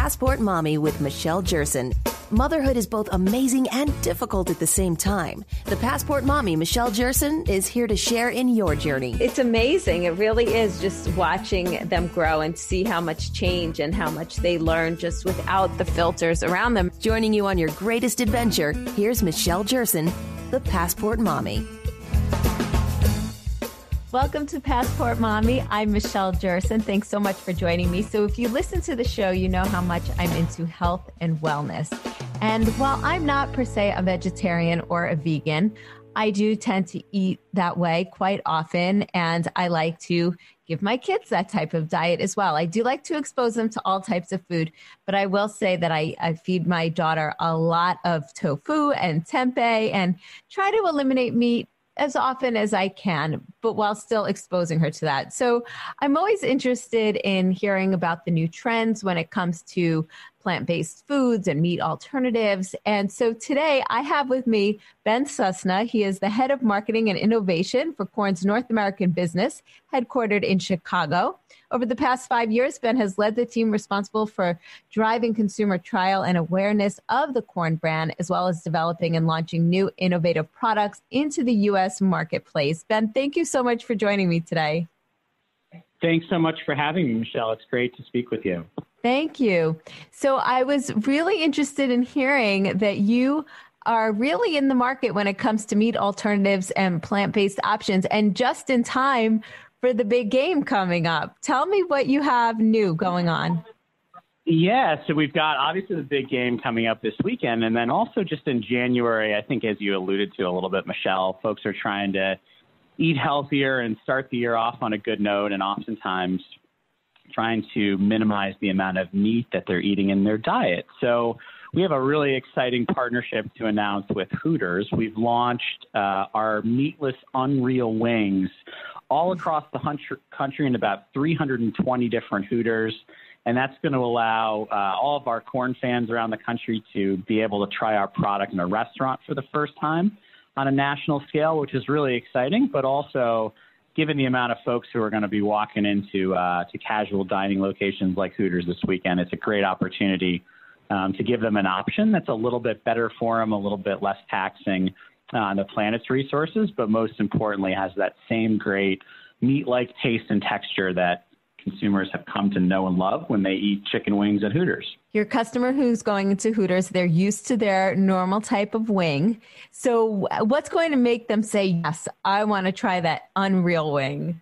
Passport Mommy with Michelle Jerson. Motherhood is both amazing and difficult at the same time. The Passport Mommy, Michelle Jerson, is here to share in your journey. It's amazing. It really is, just watching them grow and see how much change and how much they learn just without the filters around them. Joining you on your greatest adventure, here's Michelle Jerson, the Passport Mommy. Welcome to Passport Mommy. I'm Michelle Jerson. Thanks so much for joining me. So if you listen to the show, you know how much I'm into health and wellness. And while I'm not per se a vegetarian or a vegan, I do tend to eat that way quite often. And I like to give my kids that type of diet as well. I do like to expose them to all types of food, but I will say that I feed my daughter a lot of tofu and tempeh and try to eliminate meat as often as I can, but while still exposing her to that. So I'm always interested in hearing about the new trends when it comes to plant-based foods and meat alternatives. And so today I have with me Ben Susna. He is the head of marketing and innovation for QUORN's North American business, headquartered in Chicago. Over the past 5 years, Ben has led the team responsible for driving consumer trial and awareness of the QUORN brand, as well as developing and launching new innovative products into the U.S. marketplace. Ben, thank you so much for joining me today. Thanks so much for having me, Michelle. It's great to speak with you. Thank you. So I was really interested in hearing that you are really in the market when it comes to meat alternatives and plant-based options, and just in time for the big game coming up. Tell me what you have new going on. Yeah, so we've got obviously the big game coming up this weekend, and then also just in January, I think as you alluded to a little bit, Michelle, folks are trying to eat healthier and start the year off on a good note, and oftentimes trying to minimize the amount of meat that they're eating in their diet. So we have a really exciting partnership to announce with Hooters. We've launched our Meatless Unreal Wings all across the country in about 320 different Hooters. And that's going to allow all of our QUORN fans around the country to be able to try our product in a restaurant for the first time on a national scale, which is really exciting. But also, given the amount of folks who are going to be walking into to casual dining locations like Hooters this weekend, it's a great opportunity to give them an option that's a little bit better for them, a little bit less taxing on the planet's resources, but most importantly has that same great meat-like taste and texture that consumers have come to know and love when they eat chicken wings at Hooters. Your customer who's going into Hooters, they're used to their normal type of wing. So what's going to make them say, yes, I want to try that Unreal Wing?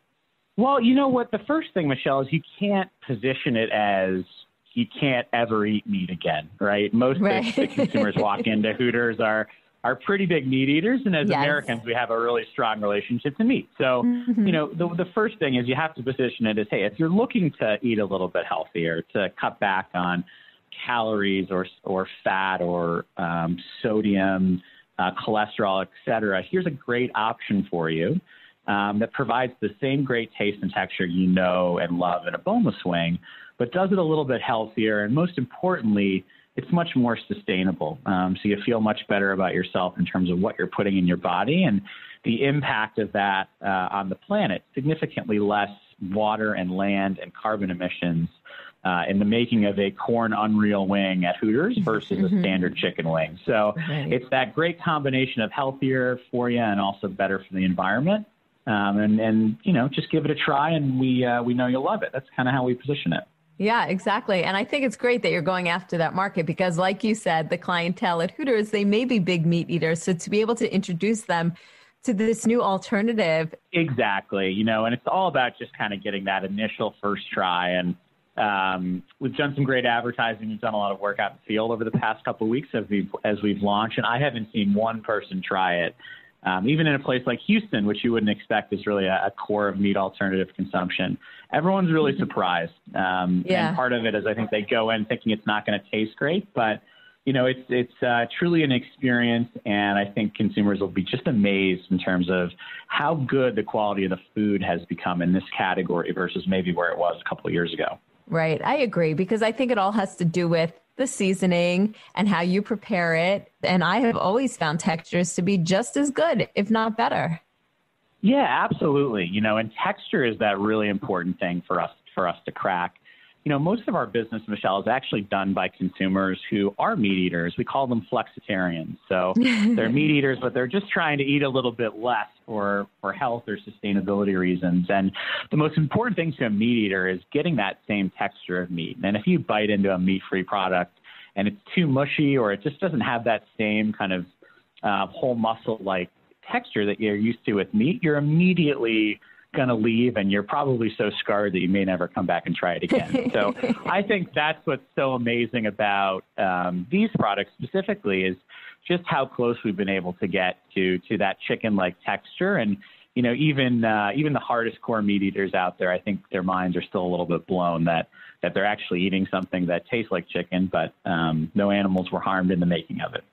Well, you know what? The first thing, Michelle, is you can't position it as you can't ever eat meat again, right? Most of the consumers walk into Hooters are pretty big meat eaters. And as Americans, we have a really strong relationship to meat. So, you know, the first thing is you have to position it as, hey, if you're looking to eat a little bit healthier, to cut back on calories or fat or sodium, cholesterol, et cetera, here's a great option for you that provides the same great taste and texture you know and love in a boneless wing, but does it a little bit healthier. And most importantly, it's much more sustainable. So you feel much better about yourself in terms of what you're putting in your body and the impact of that on the planet. Significantly less water and land and carbon emissions in the making of a QUORN Unreal Wing at Hooters versus a standard chicken wing. So it's that great combination of healthier for you and also better for the environment. And you know, just give it a try, and we know you'll love it. That's kind of how we position it. Yeah, exactly. And I think it's great that you're going after that market because, like you said, the clientele at Hooters, they may be big meat eaters. So to be able to introduce them to this new alternative. Exactly. You know, and it's all about just kind of getting that initial first try. And we've done some great advertising. We've done a lot of work out in the field over the past couple of weeks as we've launched. And I haven't seen one person try it. Even in a place like Houston, which you wouldn't expect is really a core of meat alternative consumption, everyone's really surprised. And part of it is I think they go in thinking it's not going to taste great, but you know, it's truly an experience, and I think consumers will be just amazed in terms of how good the quality of the food has become in this category versus maybe where it was a couple of years ago. Right. I agree, because I think it all has to do with the seasoning and how you prepare it. And I have always found textures to be just as good, if not better. Yeah, absolutely. You know, and texture is that really important thing for us to crack. most of our business, Michelle, is actually done by consumers who are meat eaters. We call them flexitarians. So they're meat eaters, but they're just trying to eat a little bit less for health or sustainability reasons. And the most important thing to a meat eater is getting that same texture of meat. And if you bite into a meat-free product and it's too mushy or it just doesn't have that same kind of whole muscle-like texture that you're used to with meat, you're immediately going to leave, and you're probably so scarred that you may never come back and try it again. So I think that's what's so amazing about these products specifically is just how close we've been able to get to that chicken-like texture. And, even the hardest core meat eaters out there, I think their minds are still a little bit blown that they're actually eating something that tastes like chicken, but no animals were harmed in the making of it.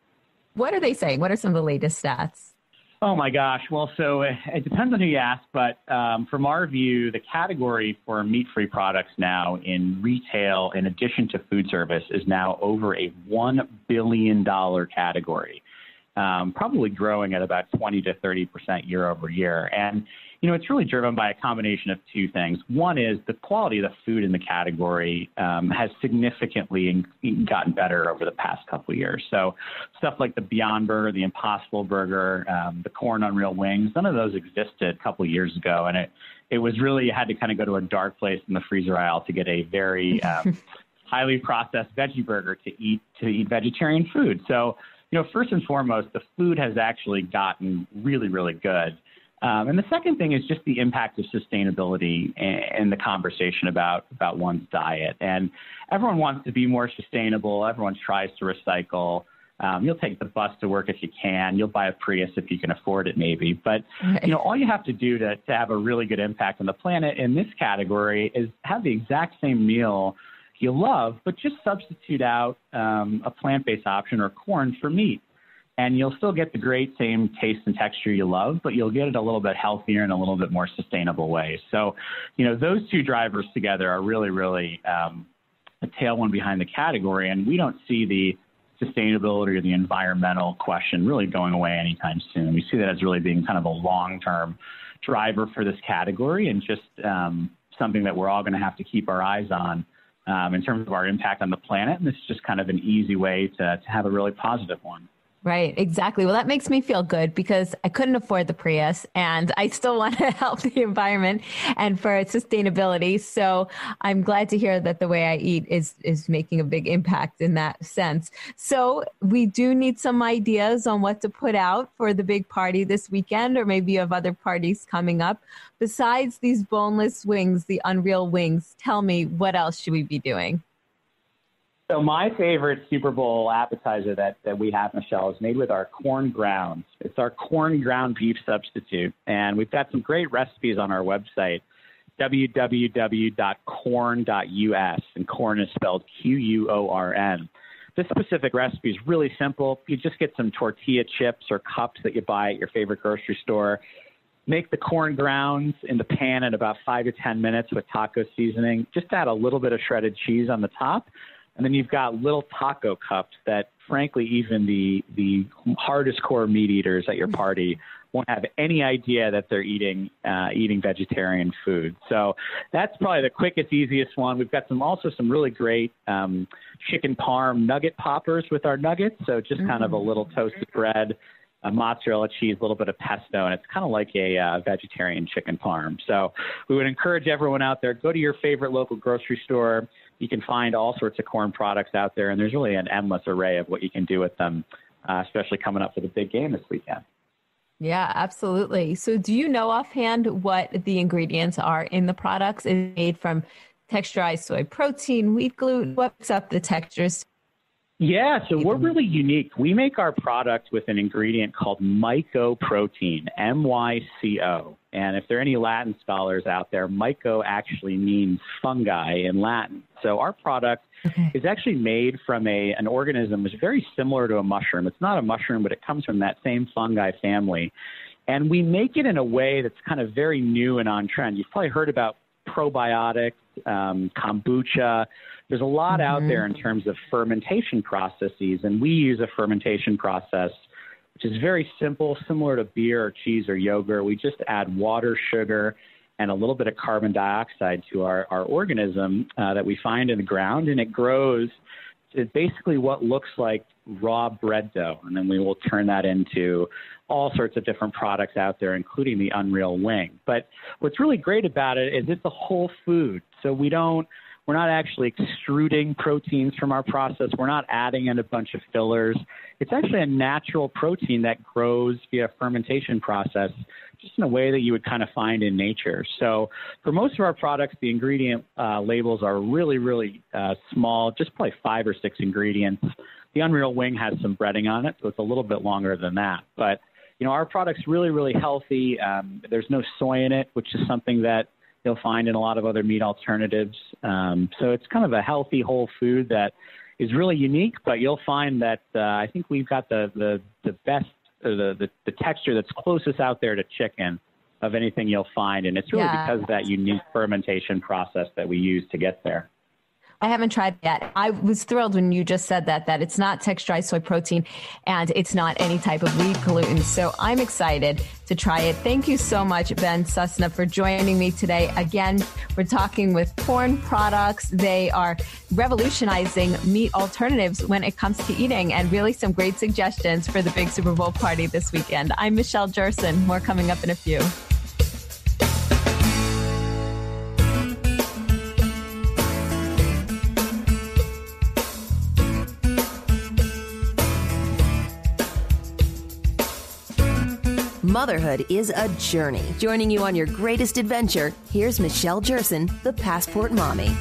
What are they saying? What are some of the latest stats? Oh, my gosh. Well, so it depends on who you ask, but from our view, the category for meat-free products now in retail, in addition to food service, is now over a $1 billion category, probably growing at about 20 to 30% year over year. And, it's really driven by a combination of two things. One is the quality of the food in the category has significantly gotten better over the past couple of years. So stuff like the Beyond Burger, the Impossible Burger, the QUORN Unreal Wings, none of those existed a couple of years ago. And it was really, you had to kind of go to a dark place in the freezer aisle to get a very highly processed veggie burger to eat vegetarian food. So, first and foremost, the food has actually gotten really, really good. And the second thing is just the impact of sustainability and the conversation about one's diet. And everyone wants to be more sustainable. Everyone tries to recycle. You'll take the bus to work if you can. You'll buy a Prius if you can afford it, maybe. But, all you have to do to have a really good impact on the planet in this category is have the exact same meal you love, but just substitute out a plant-based option or corn for meat. And you'll still get the great same taste and texture you love, but you'll get it a little bit healthier and a little bit more sustainable way. So, those two drivers together are really, really a tailwind behind the category. And we don't see the sustainability or the environmental question really going away anytime soon. We see that as really being kind of a long-term driver for this category and just something that we're all going to have to keep our eyes on in terms of our impact on the planet. And this is just kind of an easy way to have a really positive one. Right, exactly. Well, that makes me feel good because I couldn't afford the Prius and I still want to help the environment and for sustainability. So I'm glad to hear that the way I eat is making a big impact in that sense. So we do need some ideas on what to put out for the big party this weekend, or maybe you have other parties coming up. Besides these boneless wings, the Unreal Wings, tell me, what else should we be doing? So my favorite Super Bowl appetizer that we have, Michelle, is made with our corn grounds. It's our corn ground beef substitute. And we've got some great recipes on our website, www.QUORN.us. And QUORN is spelled QUORN. This specific recipe is really simple. You just get some tortilla chips or cups that you buy at your favorite grocery store. Make the corn grounds in the pan in about 5 to 10 minutes with taco seasoning. Just add a little bit of shredded cheese on the top. And then you've got little taco cups that, frankly, even the hardest core meat eaters at your party won't have any idea that they're eating vegetarian food. So that's probably the quickest, easiest one. We've got also some really great chicken parm nugget poppers with our nuggets. So just kind of a little toasted bread, a mozzarella cheese, a little bit of pesto, and it's kind of like a vegetarian chicken parm. So we would encourage everyone out there, go to your favorite local grocery store. You can find all sorts of corn products out there, and there's really an endless array of what you can do with them, especially coming up for the big game this weekend. Yeah, absolutely. So do you know offhand what the ingredients are in the products? Is it made from texturized soy protein, wheat gluten? What makes up the textures? Yeah, so we're really unique. We make our product with an ingredient called mycoprotein, MYCO. And if there are any Latin scholars out there, myco actually means fungi in Latin. So our product is actually made from an organism that's very similar to a mushroom. It's not a mushroom, but it comes from that same fungi family. And we make it in a way that's kind of very new and on trend. You've probably heard about probiotics, kombucha. There's a lot out there in terms of fermentation processes, and we use a fermentation process which is very simple, similar to beer or cheese or yogurt. We just add water, sugar, and a little bit of carbon dioxide to our organism that we find in the ground, and it grows to basically what looks like raw bread dough. And then we will turn that into all sorts of different products out there, including the Unreal Wing. But what's really great about it is it's a whole food. So we're not actually extruding proteins from our process. We're not adding in a bunch of fillers. It's actually a natural protein that grows via fermentation process, just in a way that you would kind of find in nature. So for most of our products, the ingredient labels are really, really small, just probably 5 or 6 ingredients. The Unreal Wing has some breading on it, so it's a little bit longer than that. But, our product's really, really healthy. There's no soy in it, which is something that you'll find in a lot of other meat alternatives. So it's kind of a healthy whole food that is really unique, but you'll find that I think we've got the best, the texture that's closest out there to chicken of anything you'll find. And it's really because of that unique fermentation process that we use to get there. I haven't tried that. I was thrilled when you just said that it's not texturized soy protein and it's not any type of wheat gluten. So I'm excited to try it. Thank you so much, Ben Sussna, for joining me today. Again, we're talking with QUORN products. They are revolutionizing meat alternatives when it comes to eating, and really some great suggestions for the big Super Bowl party this weekend. I'm Michelle Jerson. More coming up in a few. Motherhood is a journey. Joining you on your greatest adventure, here's Michelle Jerson, the Passport Mommy.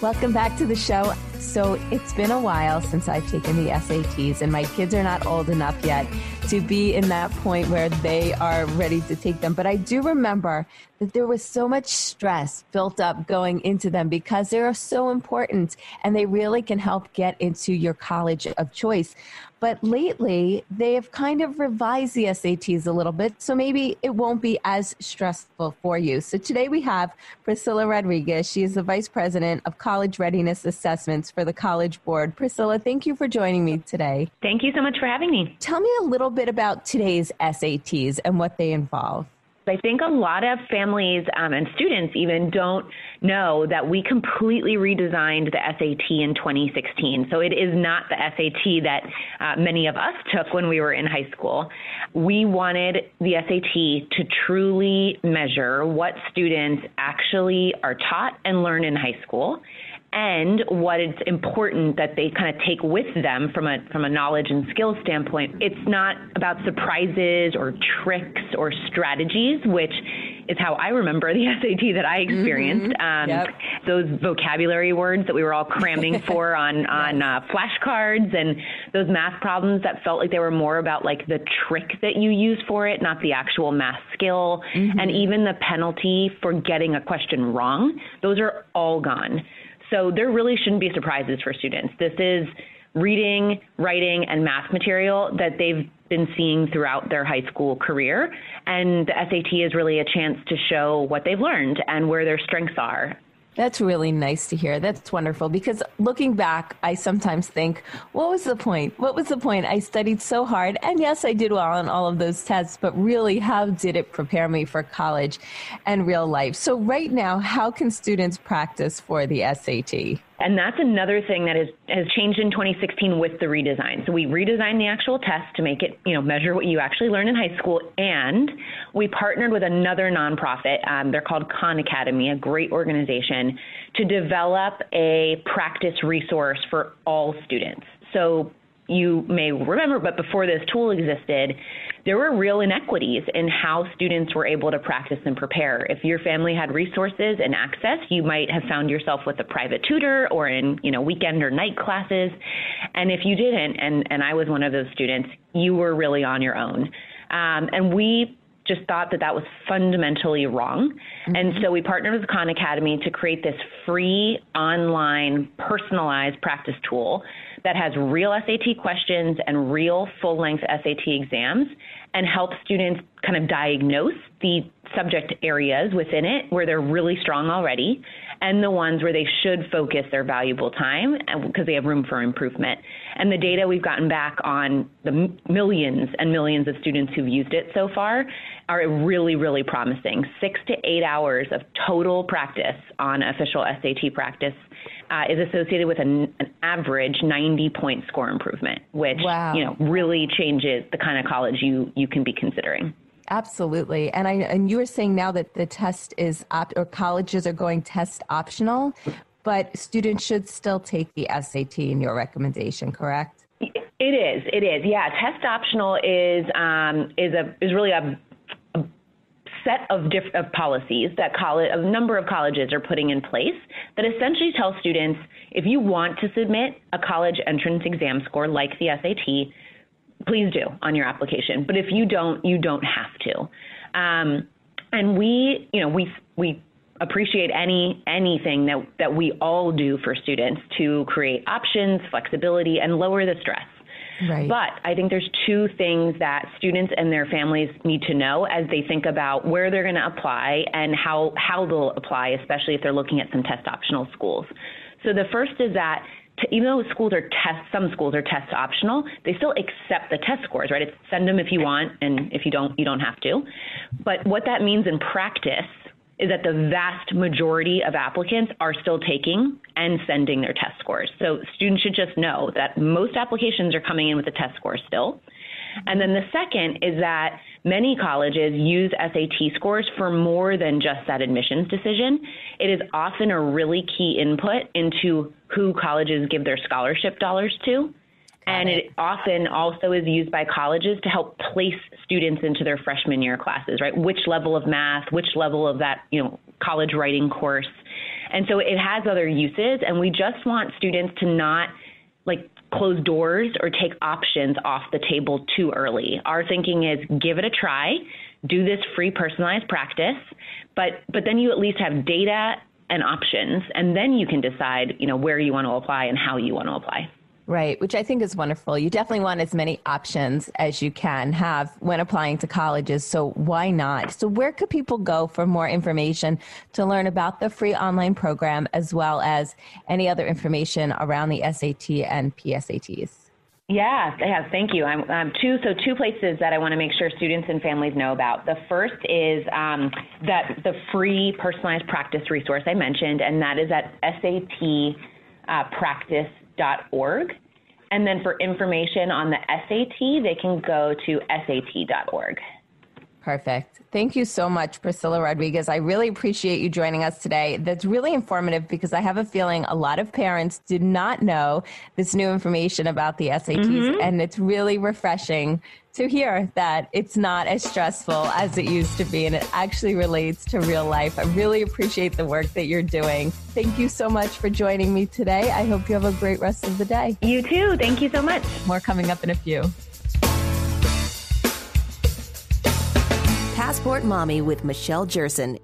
Welcome back to the show. So it's been a while since I've taken the SATs, and my kids are not old enough yet to be in that point where they are ready to take them. But I do remember that there was so much stress built up going into them because they are so important and they really can help get into your college of choice. But lately, they have kind of revised the SATs a little bit, so maybe it won't be as stressful for you. So today we have Priscilla Rodriguez. She is the Vice President of College Readiness Assessments for the College Board. Priscilla, thank you for joining me today. Thank you so much for having me. Tell me a little bit about today's SATs and what they involve. I think a lot of families and students even don't know that we completely redesigned the SAT in 2016. So it is not the SAT that many of us took when we were in high school. We wanted the SAT to truly measure what students actually are taught and learn in high school, and what it's important that they kind of take with them from a knowledge and skills standpoint. It's not about surprises or tricks or strategies, which is how I remember the SAT that I experienced. Those vocabulary words that we were all cramming for on flashcards, and those math problems that felt like they were more about like the trick that you use for it, not the actual math skill. And even the penalty for getting a question wrong, those are all gone. So there really shouldn't be surprises for students. This is reading, writing, and math material that they've been seeing throughout their high school career. And the SAT is really a chance to show what they've learned and where their strengths are. That's really nice to hear. That's wonderful, because looking back, I sometimes think, what was the point? What was the point? I studied so hard, and yes, I did well on all of those tests, but really, how did it prepare me for college and real life? So right now, how can students practice for the SAT? And that's another thing that has changed in 2016 with the redesign. So we redesigned the actual test to make it, measure what you actually learned in high school. And we partnered with another nonprofit. They're called Khan Academy, a great organization, to develop a practice resource for all students. So you may remember, but before this tool existed, there were real inequities in how students were able to practice and prepare. If your family had resources and access, you might have found yourself with a private tutor or in, weekend or night classes. And if you didn't, and I was one of those students, you were really on your own. And we just thought that was fundamentally wrong. And so we partnered with Khan Academy to create this free online personalized practice tool that has real SAT questions and real full-length SAT exams. and help students kind of diagnose the subject areas within it where they're really strong already and the ones where they should focus their valuable time because they have room for improvement. And the data we've gotten back on the millions and millions of students who've used it so far are really, really promising. 6 to 8 hours of total practice on official SAT practice is associated with an average 90-point score improvement, which really changes the kind of college you can be considering. Absolutely. And you were saying now that the test is or colleges are going test optional, but students should still take the SAT in your recommendation, correct? It is. Yeah, test optional is really a set of policies that a number of colleges are putting in place that essentially tell students, if you want to submit a college entrance exam score like the SAT, please do on your application. But if you don't, you don't have to. And we appreciate anything that we all do for students to create options, flexibility, and lower the stress. Right. But I think there's two things that students and their families need to know as they think about where they're going to apply and how they'll apply, especially if they're looking at some test optional schools. So the first is that even though some schools are test optional, they still accept the test scores, right? It's send them if you want, and if you don't have to. But what that means in practice is that the vast majority of applicants are still taking and sending their test scores. So students should just know that most applications are coming in with a test score still. And then the second is that many colleges use SAT scores for more than just that admissions decision. It is often a really key input into who colleges give their scholarship dollars to. And it often also is used by colleges to help place students into their freshman year classes, right? Which level of math, which level of that, college writing course. And so it has other uses, and we just want students to not close doors or take options off the table too early. Our thinking is give it a try, do this free personalized practice, but then you at least have data and options, and then you can decide, where you want to apply and how you want to apply. Right, which I think is wonderful. You definitely want as many options as you can have when applying to colleges, so why not? So where could people go for more information to learn about the free online program as well as any other information around the SAT and PSATs? Yeah, thank you. Two places that I want to make sure students and families know about. The first is that the free personalized practice resource I mentioned, and that is at satpractice.org. And then for information on the SAT, they can go to sat.org. Perfect. Thank you so much, Priscilla Rodriguez. I really appreciate you joining us today. That's really informative because I have a feeling a lot of parents did not know this new information about the SATs, and it's really refreshing to hear that it's not as stressful as it used to be, and it actually relates to real life. I really appreciate the work that you're doing. Thank you so much for joining me today. I hope you have a great rest of the day. You too. Thank you so much. More coming up in a few. Passport Mommy with Michelle Jerson.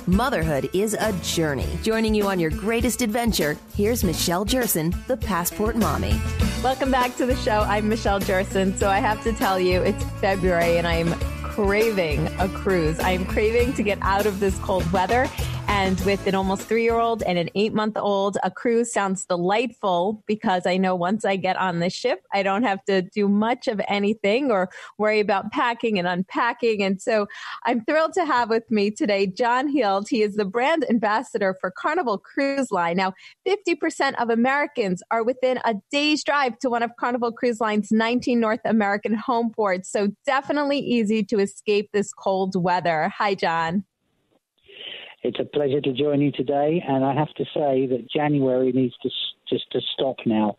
Motherhood is a journey. Joining you on your greatest adventure, here's Michelle Jerson, the Passport Mommy. Welcome back to the show. I'm Michelle Jerson. So I have to tell you, it's February and I'm craving a cruise. I am craving to get out of this cold weather. And with an almost 3-year-old and an 8-month-old, a cruise sounds delightful because I know once I get on the ship, I don't have to do much of anything or worry about packing and unpacking. And so I'm thrilled to have with me today John Heald. He is the brand ambassador for Carnival Cruise Line. Now, 50% of Americans are within a day's drive to one of Carnival Cruise Line's 19 North American home ports. So definitely easy to escape this cold weather. Hi, John. It's a pleasure to join you today, and I have to say that January needs to stop now.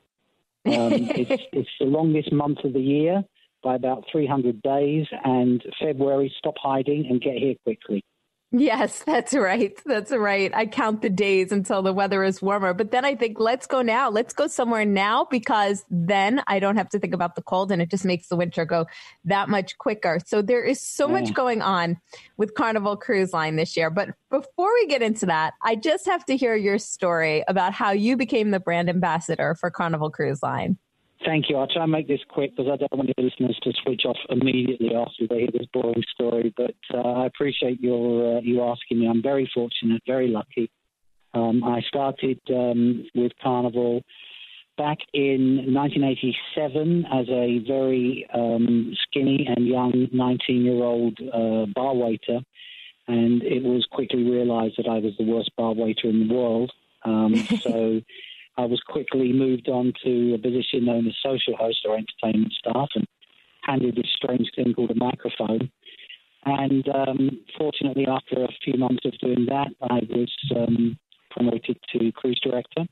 It's the longest month of the year by about 300 days, and February, stop hiding and get here quickly. Yes, that's right. That's right. I count the days until the weather is warmer. But then I think, let's go now. Let's go somewhere now, because then I don't have to think about the cold, and it just makes the winter go that much quicker. So there is so much going on with Carnival Cruise Line this year. But before we get into that, I just have to hear your story about how you became the brand ambassador for Carnival Cruise Line. Thank you. I'll try and make this quick because I don't want your listeners to switch off immediately after they hear this boring story. But I appreciate you asking me. I'm very fortunate, very lucky. I started with Carnival back in 1987 as a very skinny and young 19-year-old bar waiter. And it was quickly realized that I was the worst bar waiter in the world. So I was quickly moved on to a position known as social host or entertainment staff, and handed this strange thing called a microphone. And fortunately, after a few months of doing that, I was promoted to cruise director.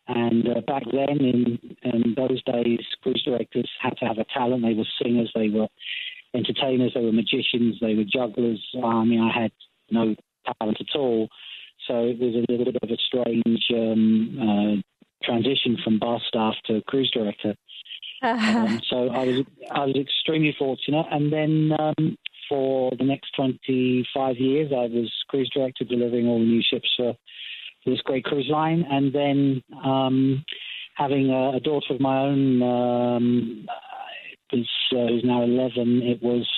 And back then, in those days, cruise directors had to have a talent. They were singers, they were entertainers, they were magicians, they were jugglers. I had no talent at all. So it was a little bit of a strange transition from bar staff to cruise director. So I was extremely fortunate. And then for the next 25 years, I was cruise director, delivering all the new ships for this great cruise line. And then having a daughter of my own, who's now 11, it was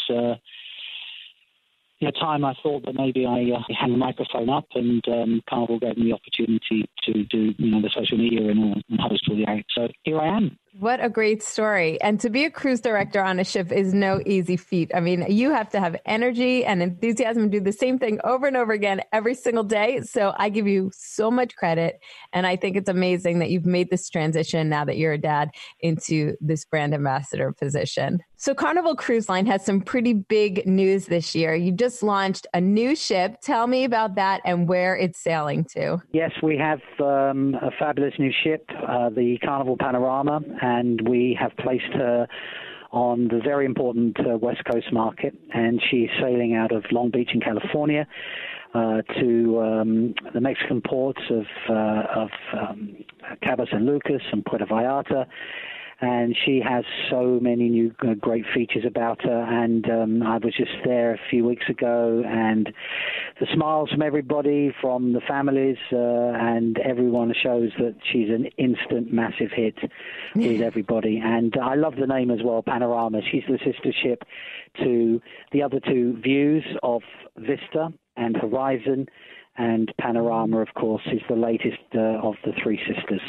a time I thought that maybe I hang the microphone up, and Carnival gave me the opportunity to do the social media and host all the acts. So here I am. What a great story. And to be a cruise director on a ship is no easy feat. I mean, you have to have energy and enthusiasm and do the same thing over and over again every single day. So I give you so much credit. And I think it's amazing that you've made this transition now that you're a dad into this brand ambassador position. So Carnival Cruise Line has some pretty big news this year. You just launched a new ship. Tell me about that and where it's sailing to. Yes, we have a fabulous new ship, the Carnival Panorama, and we have placed her on the very important West Coast market, and she's sailing out of Long Beach in California to the Mexican ports of Cabo San Lucas and Puerto Vallarta. And she has so many new great features about her. And I was just there a few weeks ago, and the smiles from everybody, from the families, and everyone shows that she's an instant massive hit with everybody. And I love the name as well, Panorama. She's the sister ship to the other two views of Vista and Horizon. And Panorama, of course, is the latest of the three sisters.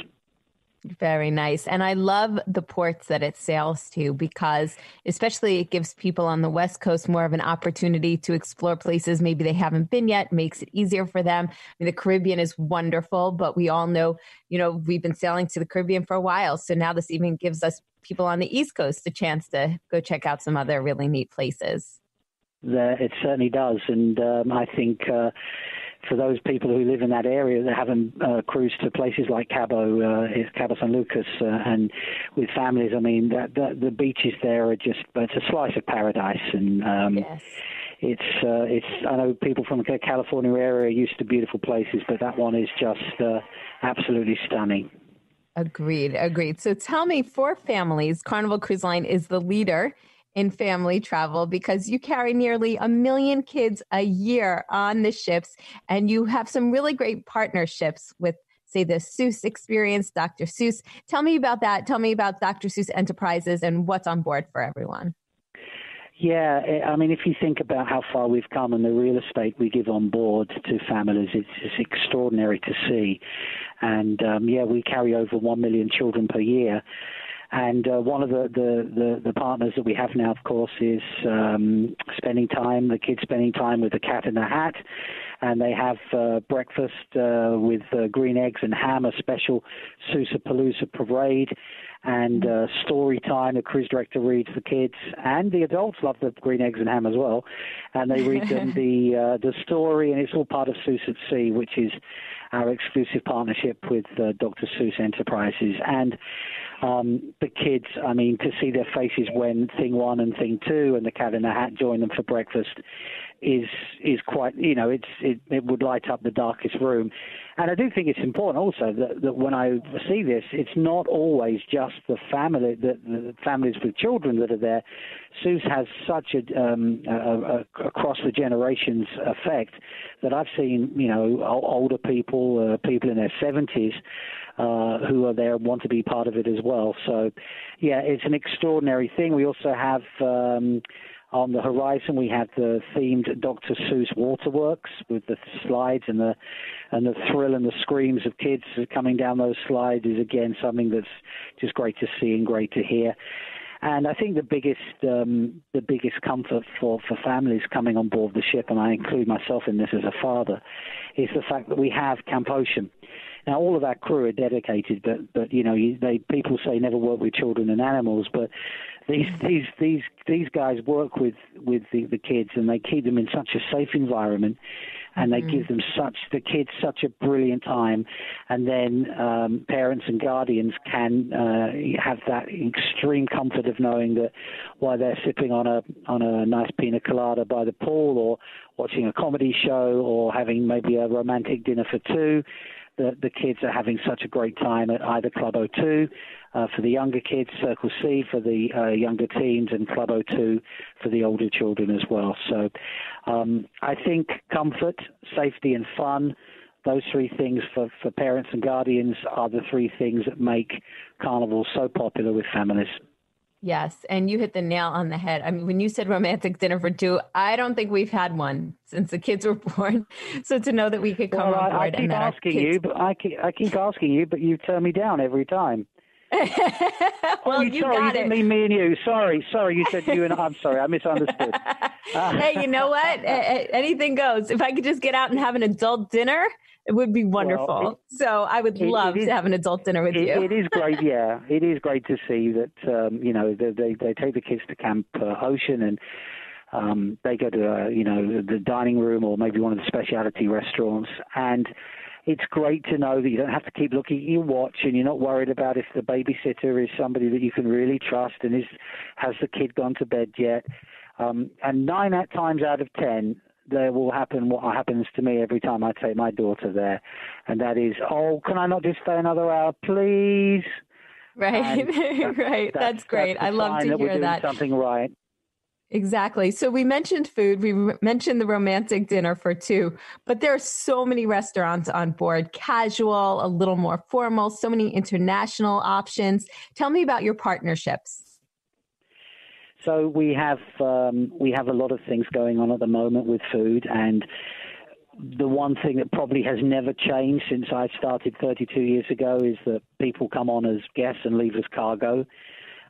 Very nice. And I love the ports that it sails to, because especially it gives people on the West Coast more of an opportunity to explore places maybe they haven't been yet, makes it easier for them. I mean, the Caribbean is wonderful, but we all know, we've been sailing to the Caribbean for a while. So now this even gives us people on the East Coast a chance to go check out some other really neat places. It certainly does. And I think for those people who live in that area that haven't cruised to places like Cabo San Lucas and with families, I mean, the beaches there are just, it's a slice of paradise. And yes. It's I know people from the California area are used to beautiful places, but that one is just absolutely stunning. Agreed. So tell me, for families, Carnival Cruise Line is the leader in family travel, because you carry nearly 1 million kids a year on the ships, and you have some really great partnerships with, say, the Seuss Experience, Dr. Seuss. Tell me about that. Tell me about Dr. Seuss Enterprises and what's on board for everyone. Yeah, I mean, if you think about how far we've come and the real estate we give on board to families, it's extraordinary to see. And we carry over 1 million children per year. And one of the partners that we have now, of course, is the kids spending time with the Cat in the Hat. And they have breakfast with green eggs and ham, a special Seussapalooza parade, and story time. The cruise director reads the kids, and the adults love the green eggs and ham as well. And they read them the story, and it's all part of Seuss at Sea, which is our exclusive partnership with Dr. Seuss Enterprises. And the kids, I mean, to see their faces when Thing 1 and Thing 2 and the Cat in the Hat join them for breakfast, is quite, it would light up the darkest room. And I do think it's important also that when I see this, it's not always just the families with children that are there. Sue's has such a across the generations effect that I've seen, older people, people in their 70s, who are there and want to be part of it as well. So, yeah, it's an extraordinary thing. We also have on the horizon, we have the themed Dr. Seuss Waterworks with the slides and the thrill and the screams of kids coming down those slides is again something that's just great to see and great to hear. And I think the biggest comfort for families coming on board the ship, and I include myself in this as a father, is the fact that we have Camp Ocean. Now, all of our crew are dedicated, but people say never work with children and animals, but these guys work with the kids, and they keep them in such a safe environment, and they give them the kids such a brilliant time, and then parents and guardians can have that extreme comfort of knowing that while they're sipping on a nice pina colada by the pool, or watching a comedy show, or having maybe a romantic dinner for two, the kids are having such a great time at either Club O2 for the younger kids, Circle C for the younger teens, and Club O2 for the older children as well. So I think comfort, safety, and fun, those three things for parents and guardians are the three things that make Carnival so popular with families. Yes, and you hit the nail on the head. I mean, when you said romantic dinner for two, I don't think we've had one since the kids were born. So to know that we could come on board I keep asking you, but you turn me down every time. Well, you got it. Me and you. Sorry. You said you and I'm sorry. I misunderstood. Hey, you know what? Anything goes. If I could just get out and have an adult dinner, it would be wonderful. So I would love to have an adult dinner with you. It is great, yeah. It is great to see that, they take the kids to Camp Ocean, and they go to, the dining room or maybe one of the specialty restaurants. And it's great to know that you don't have to keep looking at your watch, and you're not worried about if the babysitter is somebody that you can really trust and has the kid gone to bed yet. And 9 times out of 10, there will happen what happens to me every time I take my daughter there, and that is, can I not just stay another hour, please? Right, right. That's great. I love to hear that. Something right. Exactly. So we mentioned food. We mentioned the romantic dinner for two, but there are so many restaurants on board, casual, a little more formal, so many international options. Tell me about your partnerships. So we have a lot of things going on at the moment with food, and the one thing that probably has never changed since I started 32 years ago is that people come on as guests and leave as cargo.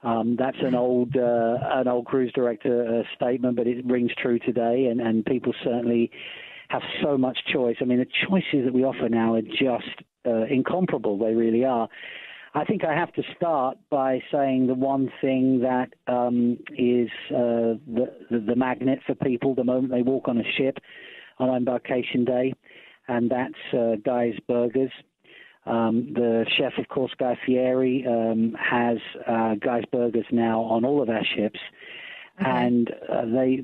That's an old cruise director statement, but it rings true today, and people certainly have so much choice. I mean, the choices that we offer now are just incomparable. They really are. I think I have to start by saying the one thing that is the magnet for people the moment they walk on a ship on embarkation day, and that's Guy's Burgers. The chef, of course, Guy Fieri, has Guy's Burgers now on all of our ships. Okay. And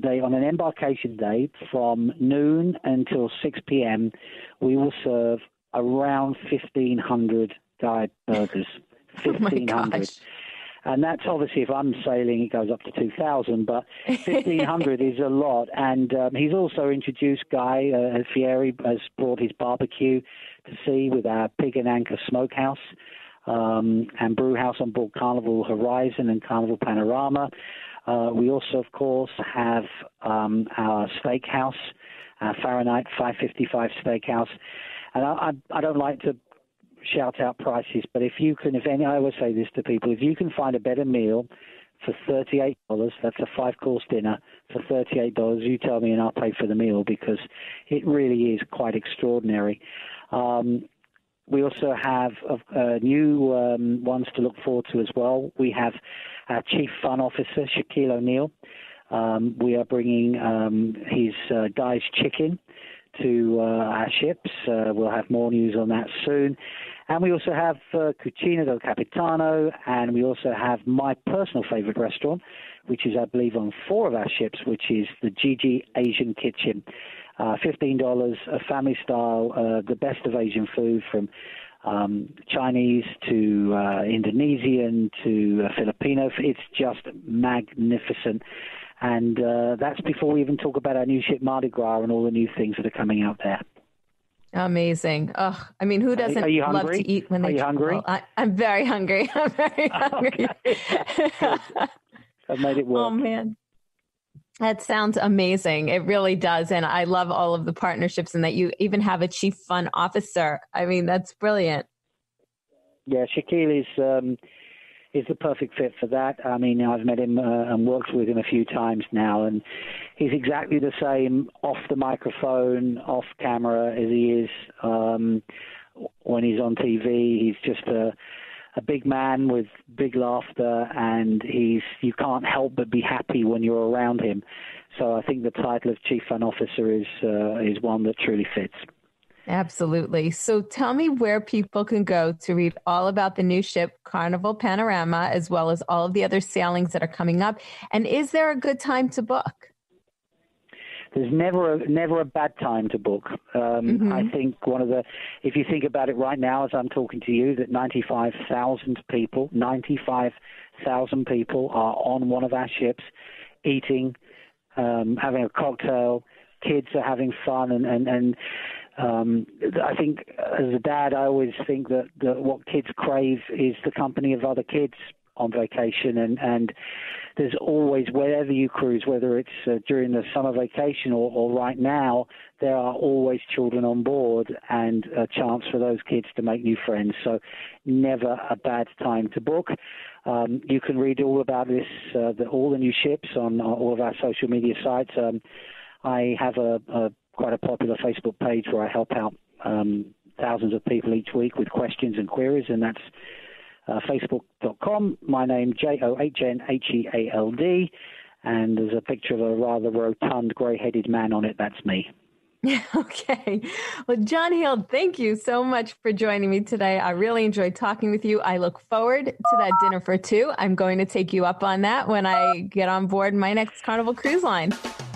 they on an embarkation day from noon until 6 p.m., we will serve around 1,500 Guy Burgers. 1,500. And that's obviously, if I'm sailing, it goes up to 2,000, but 1,500 is a lot. And he's also introduced Guy Fieri has brought his barbecue to sea with our Pig and Anchor Smokehouse and Brew House on board Carnival Horizon and Carnival Panorama. We also, of course, have our steakhouse, our Fahrenheit 555 steakhouse. And I don't like to shout out prices, but I always say this to people, if you can find a better meal for $38, that's a 5-course dinner for $38, you tell me and I'll pay for the meal, because it really is quite extraordinary. We also have new ones to look forward to as well. We have our Chief Fun Officer, Shaquille O'Neal. We are bringing his Guy's Chicken to our ships. We'll have more news on that soon. And we also have Cucina del Capitano, and we also have my personal favorite restaurant, which is, I believe, on 4 of our ships, which is the Gigi Asian Kitchen. $15, a family style, the best of Asian food, from Chinese to Indonesian to Filipino. It's just magnificent. And that's before we even talk about our new ship Mardi Gras and all the new things that are coming out there. Amazing. Oh, I mean, who doesn't love to eat when they travel? Hungry? I'm very hungry. I'm very hungry. Okay. I've made it work. Oh, man. That sounds amazing. It really does. And I love all of the partnerships and that you even have a chief fun officer. I mean, that's brilliant. Yeah, Shaquille is the perfect fit for that. I mean, I've met him and worked with him a few times now, and he's exactly the same off the microphone, off camera, as he is when he's on TV. He's just a big man with big laughter, and you can't help but be happy when you're around him. So I think the title of Chief Fun Officer is one that truly fits. Absolutely. So tell me where people can go to read all about the new ship, Carnival Panorama, as well as all of the other sailings that are coming up. And is there a good time to book? There's never a bad time to book. I think if you think about it right now, as I'm talking to you, that 95,000 people are on one of our ships, eating, having a cocktail. Kids are having fun, and I think as a dad, I always think that what kids crave is the company of other kids on vacation, and there's always, wherever you cruise, whether it's during the summer vacation or right now, there are always children on board and a chance for those kids to make new friends. So never a bad time to book. You can read all about this, all the new ships on all of our social media sites. I have quite a popular Facebook page where I help out thousands of people each week with questions and queries, and that's facebook.com. My name, JOHNHEALD, and there's a picture of a rather rotund, grey-headed man on it. That's me. Okay. Well, John Heald, thank you so much for joining me today. I really enjoyed talking with you. I look forward to that dinner for 2. I'm going to take you up on that when I get on board my next Carnival Cruise Line.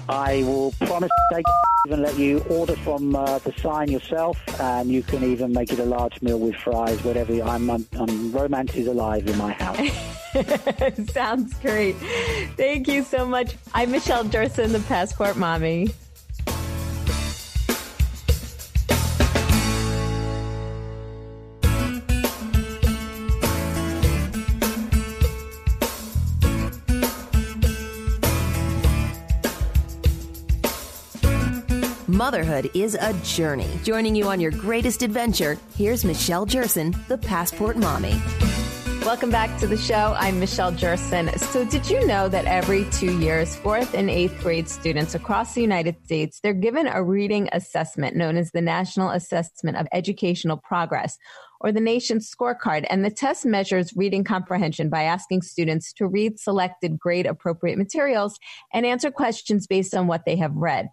I will promise to even let you order from the sign yourself, and you can even make it a large meal with fries, whatever. Romance is alive in my house. Sounds great. Thank you so much. I'm Michelle Jerson, the Passport Mommy. Motherhood is a journey. Joining you on your greatest adventure, here's Michelle Jerson, the Passport Mommy. Welcome back to the show. I'm Michelle Jerson. So did you know that every 2 years, 4th and 8th grade students across the United States, they're given a reading assessment known as the National Assessment of Educational Progress, or the nation's scorecard. And the test measures reading comprehension by asking students to read selected grade-appropriate materials and answer questions based on what they have read.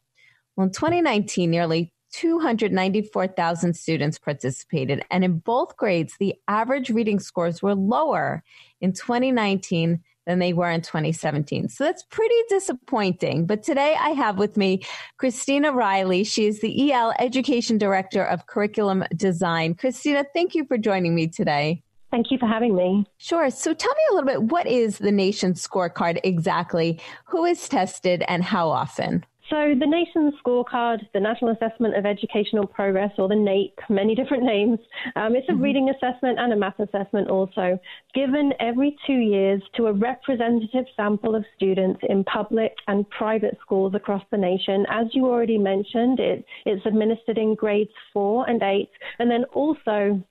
Well, in 2019, nearly 294,000 students participated, and in both grades, the average reading scores were lower in 2019 than they were in 2017. So that's pretty disappointing. But today I have with me Christina Riley. She is the EL Education Director of Curriculum Design. Christina, thank you for joining me today. Thank you for having me. Sure. So tell me a little bit, what is the nation's scorecard exactly? Who is tested and how often? So the nation's scorecard, the National Assessment of Educational Progress, or the NAEP, many different names, it's a reading assessment and a math assessment also, given every 2 years to a representative sample of students in public and private schools across the nation. As you already mentioned, it's administered in grades 4 and 8, and then also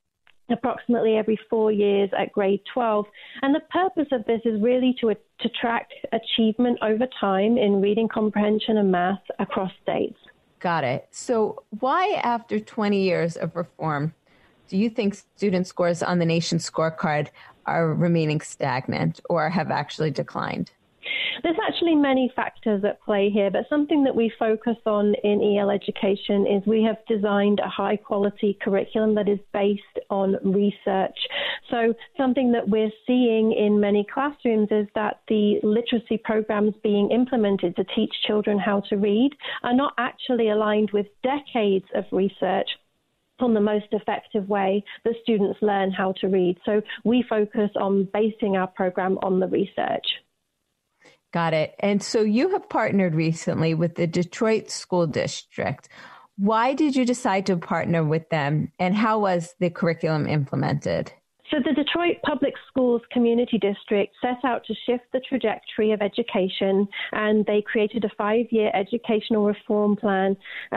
approximately every 4 years at grade 12. And the purpose of this is really to track achievement over time in reading comprehension and math across states. Got it. So why, after 20 years of reform, do you think student scores on the nation's scorecard are remaining stagnant or have actually declined? There's actually many factors at play here, but something that we focus on in EL education is we have designed a high-quality curriculum that is based on research. So something that we're seeing in many classrooms is that the literacy programs being implemented to teach children how to read are not actually aligned with decades of research on the most effective way that students learn how to read. So we focus on basing our program on the research. Got it. And so you have partnered recently with the Detroit School District. Why did you decide to partner with them, and how was the curriculum implemented? So the Detroit Public Schools Community District set out to shift the trajectory of education, and they created a 5-year educational reform plan,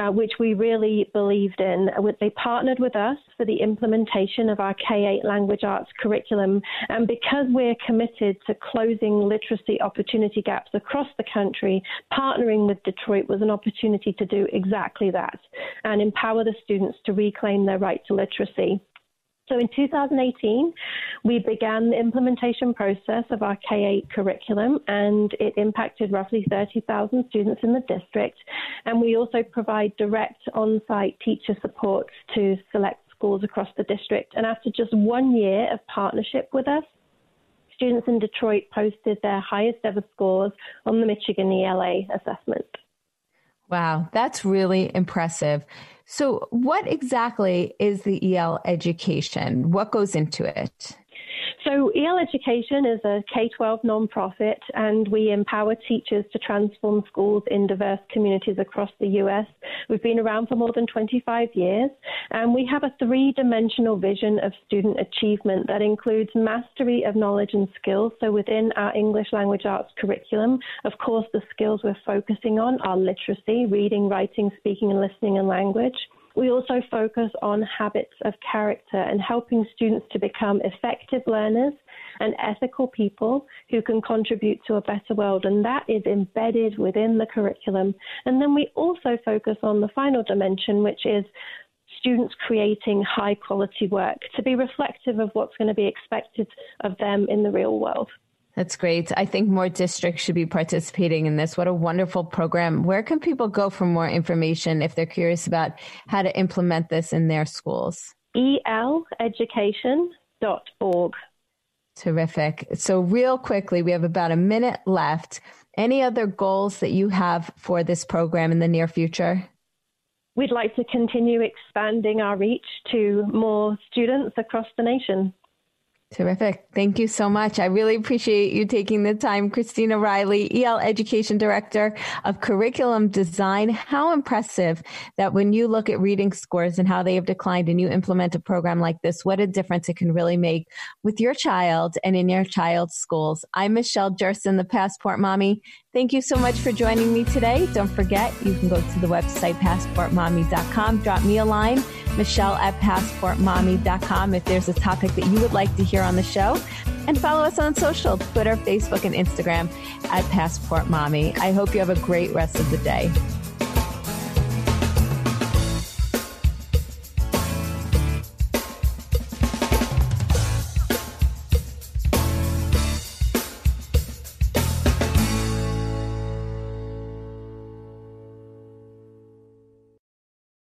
which we really believed in. They partnered with us for the implementation of our K-8 language arts curriculum, and because we're committed to closing literacy opportunity gaps across the country, partnering with Detroit was an opportunity to do exactly that and empower the students to reclaim their right to literacy. So in 2018, we began the implementation process of our K-8 curriculum, and it impacted roughly 30,000 students in the district. And we also provide direct on-site teacher supports to select schools across the district. And after just 1 year of partnership with us, students in Detroit posted their highest ever scores on the Michigan ELA assessment. Wow, that's really impressive. So what exactly is the EL education? What goes into it? So EL Education is a K-12 nonprofit, and we empower teachers to transform schools in diverse communities across the U.S. We've been around for more than 25 years, and we have a 3-dimensional vision of student achievement that includes mastery of knowledge and skills. So within our English language arts curriculum, of course, the skills we're focusing on are literacy, reading, writing, speaking, and listening, and language. We also focus on habits of character and helping students to become effective learners and ethical people who can contribute to a better world, and that is embedded within the curriculum. And then we also focus on the final dimension, which is students creating high-quality work to be reflective of what's going to be expected of them in the real world. That's great. I think more districts should be participating in this. What a wonderful program. Where can people go for more information if they're curious about how to implement this in their schools? eleducation.org. Terrific. So real quickly, we have about a minute left. Any other goals that you have for this program in the near future? We'd like to continue expanding our reach to more students across the nation. Terrific. Thank you so much. I really appreciate you taking the time. Christina Riley, EL Education Director of Curriculum Design. How impressive that when you look at reading scores and how they have declined and you implement a program like this, what a difference it can really make with your child and in your child's schools. I'm Michelle Jerson, the Passport Mommy. Thank you so much for joining me today. Don't forget, you can go to the website, passportmommy.com. Drop me a line, Michelle@passportmommy.com, if there's a topic that you would like to hear on the show. And follow us on social, Twitter, Facebook, and Instagram @PassportMommy. I hope you have a great rest of the day.